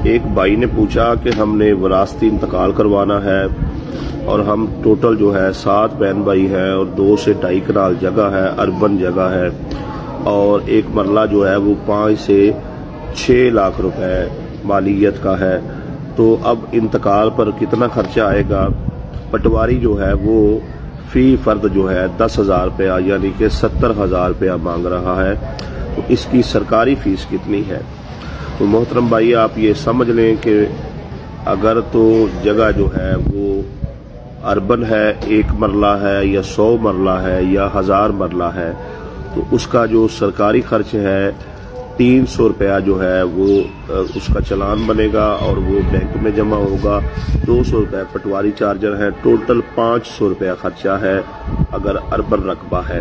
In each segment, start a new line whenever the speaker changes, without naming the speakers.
एक भाई ने पूछा कि हमने विरासती इंतकाल करवाना है और हम टोटल जो है 7 बहन भाई हैं और 2 से 2.5 कनाल जगह है, अर्बन जगह है और एक मरला जो है वो 5 से 6 लाख रुपए मालियत का है। तो अब इंतकाल पर कितना खर्चा आएगा? पटवारी जो है वो फी फर्द जो है 10,000 रुपया यानी कि 70,000 रुपया मांग रहा है। तो इसकी सरकारी फीस कितनी है? तो मोहतरम भाई आप ये समझ लें कि अगर तो जगह जो है वो अर्बन है, 1 मरला है या 100 मरला है या 1000 मरला है, तो उसका जो सरकारी खर्च है 300 रुपया जो है वो उसका चालान बनेगा और वो बैंक में जमा होगा। 200 रुपये पटवारी चार्जर है, टोटल 500 रुपया खर्चा है अगर अर्बन रकबा है।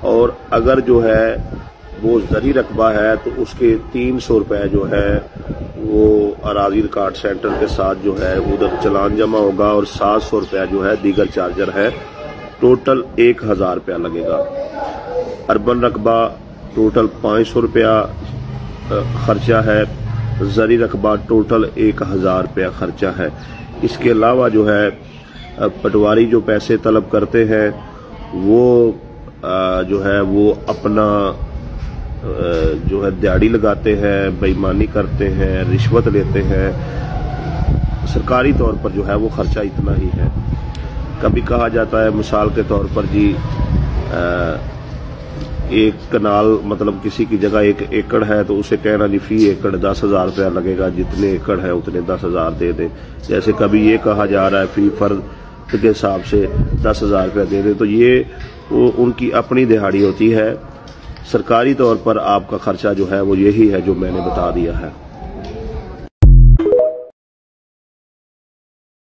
और अगर जो है वो जरी रकबा है तो उसके 300 रुपये जो है वो अराजी रिकॉर्ड सेंटर के साथ जो है उधर चालान जमा होगा और 700 रुपया जो है दीगर चार्जर है, टोटल 1000 रुपया लगेगा। अर्बन रकबा टोटल 500 रुपया खर्चा है, जरी रकबा टोटल 1000 रुपया खर्चा है। इसके अलावा जो है पटवारी जो पैसे तलब करते हैं वो जो है वो अपना जो है दिहाड़ी लगाते हैं, बेईमानी करते हैं, रिश्वत लेते हैं। सरकारी तौर पर जो है वो खर्चा इतना ही है। कभी कहा जाता है मिसाल के तौर पर जी 1 कनाल मतलब किसी की जगह 1 एकड़ है तो उसे कहना जी फी एकड़ 10,000 रुपया लगेगा, जितने एकड़ है उतने 10,000 दे दे। जैसे कभी ये कहा जा रहा है फी फर्द के हिसाब से 10,000 रुपया दे दे, तो ये उनकी अपनी दिहाड़ी होती है। सरकारी तौर पर आपका खर्चा जो है वो यही है जो मैंने बता दिया है।